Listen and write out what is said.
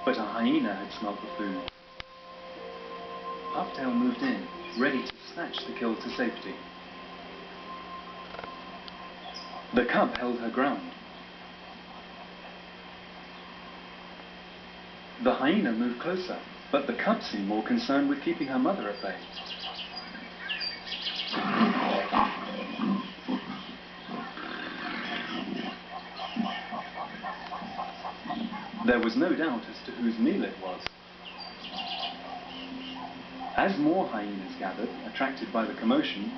but a hyena had smelt the food. Pufftail moved in, ready to snatch the kill to safety. The cub held her ground. The hyena moved closer, but the cub seemed more concerned with keeping her mother at bay. There was no doubt as to whose meal it was. As more hyenas gathered, attracted by the commotion,